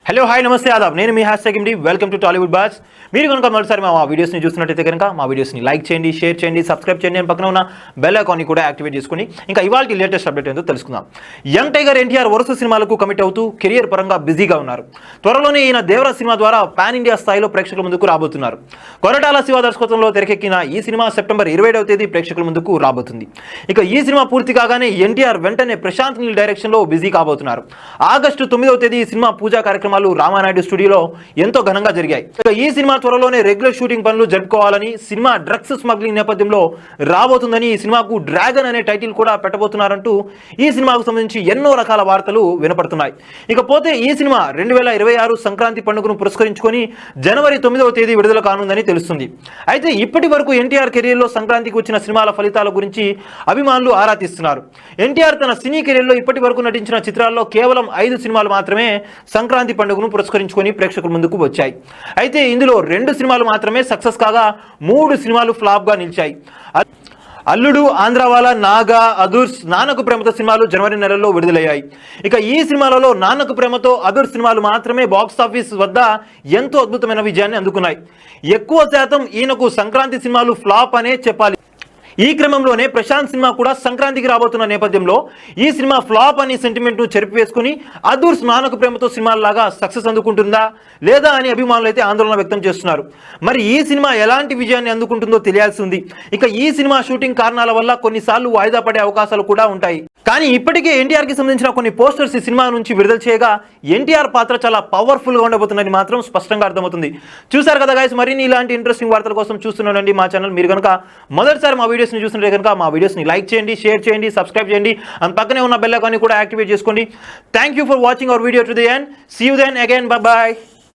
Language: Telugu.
హలో హాయ్ నమస్తే ఆదాబ్ నేను మీ #MD welcome to Tollywood boss. మీరు కనుక మొదటిసారి మా వీడియోస్ని చూస్తున్నట్టయితే కనుక మా వీడియోస్ని లైక్ చేయండి, షేర్ చేయండి, సబ్స్క్రైబ్ చేయండి, పక్కన ఉన్న బెల్ ఐకాన్ని కూడా యాక్టివేట్ చేసుకుని ఇంకా ఇవాళ లేటెస్ట్ అప్డేట్ ఏంటో తెలుసుకుందాం. యంగ్ టైగర్ ఎన్టీఆర్ వరుస సినిమాలకు కమిట్ అవుతూ కెరియర్ పరంగా బిజీగా ఉన్నారు. త్వరలోనే ఈయన దేవరా సినిమా ద్వారా పాన్ ఇండియా స్థాయిలో ప్రేక్షకుల ముందుకు రాబోతున్నారు. కొరటాల శివ దర్శకత్వంలో తెరకెక్కిన ఈ సినిమా సెప్టెంబర్ 27వ తేదీ ప్రేక్షకుల ముందుకు రాబోతుంది. ఇక ఈ సినిమా పూర్తి కాగానే ఎన్టీఆర్ వెంటనే ప్రశాంత్ నీల్ డైరెక్షన్లో బిజీ కాబోతున్నారు. ఆగస్టు 9వ తేదీ ఈ సినిమా పూజా కార్యక్రమాలు రామానాయుడు స్టూడియోలో ఎంతో ఘనంగా జరిగాయి. ఈ సినిమా త్వరలోనే రెగ్యులర్ షూటింగ్ పనులు జరుపుకోవాలని, సినిమా డ్రగ్స్ స్మగ్లింగ్ నేపథ్యంలో రాబోతుందని, ఈ సినిమాకు డ్రాగన్ అనే టైటిల్ కూడా పెట్టబోతున్నారంటూ ఈ సినిమాకు సంబంధించి ఎన్నో రకాల వార్తలు వినపడుతున్నాయి. ఇకపోతే ఈ సినిమా 2026 సంక్రాంతి పండుగను పురస్కరించుకొని జనవరి 9వ తేదీ విడుదల కానుందని తెలుస్తుంది. అయితే ఇప్పటి వరకు ఎన్టీఆర్ కెరీర్లో సంక్రాంతికి వచ్చిన సినిమాల ఫలితాల గురించి అభిమానులు ఆరా తీస్తున్నారు. ఎన్టీఆర్ తన సినీ కెరీర్లో ఇప్పటి వరకు నటించిన చిత్రాల్లో కేవలం 5 సినిమాలు మాత్రమే సంక్రాంతి పండుగను పురస్కరించుకొని ప్రేక్షకుల ముందుకు వచ్చాయి. అయితే ఇందులో 2 సినిమాలు మాత్రమే సక్సెస్ కాగా 3 సినిమాలు ఫ్లాప్గా నిలిచాయి. అల్లుడు, ఆంధ్రావాలా, నాగా, అదుర్స్, నాన్నకు ప్రేమతో సినిమాలు జనవరి నెలలో విడుదలయ్యాయి. ఇక ఈ సినిమాలలో నాన్నకు ప్రేమతో, అదుర్స్ సినిమాలు మాత్రమే బాక్సాఫీస్ వద్ద ఎంతో అద్భుతమైన విజయాన్ని అందుకున్నాయి. ఎక్కువ శాతం ఈయనకు సంక్రాంతి సినిమాలు ఫ్లాప్ అనే చెప్పాలి. ఈ క్రమంలోనే ప్రశాంత్ సినిమా కూడా సంక్రాంతికి రాబోతున్న నేపథ్యంలో ఈ సినిమా ఫ్లాప్ అనే సెంటిమెంట్ను చెరిపివేసుకుని అదుర్స్, నాన్నకు ప్రేమతో సినిమాలాగా సక్సెస్ అందుకుంటుందా లేదా అని అభిమానులు అయితే ఆందోళన వ్యక్తం చేస్తున్నారు. మరి ఈ సినిమా ఎలాంటి విజయాన్ని అందుకుంటుందో తెలియాల్సి ఉంది. ఇక ఈ సినిమా షూటింగ్ కారణాల వల్ల కొన్నిసార్లు వాయిదా పడే అవకాశాలు కూడా ఉంటాయి. కానీ ఇప్పటికే ఎన్టీఆర్కి సంబంధించిన కొన్ని పోస్టర్స్ ఈ సినిమా నుంచి విడుదల చేయగా ఎన్టీఆర్ పాత్ర చాలా పవర్ఫుల్గా ఉండబోతుందని మాత్రం స్పష్టంగా అర్థమవుతుంది. చూసారు కదా గైస్, మరిన్ని ఇలాంటి ఇంట్రెస్టింగ్ వార్తల కోసం చూస్తున్నానండి మా ఛానల్. మీరు కనుక మొదటిసారి మా వీడియోస్ని చూస్తుంటే కనుక మా వీడియోస్ని లైక్ చేయండి, షేర్ చేయండి, సబ్స్క్రైబ్ చేయండి, అండ్ పక్కనే ఉన్న బెల్ ఐకాన్ని కూడా యాక్టివేట్ చేసుకోండి. Thank you for watching our video to the end. See you then again. Bye bye.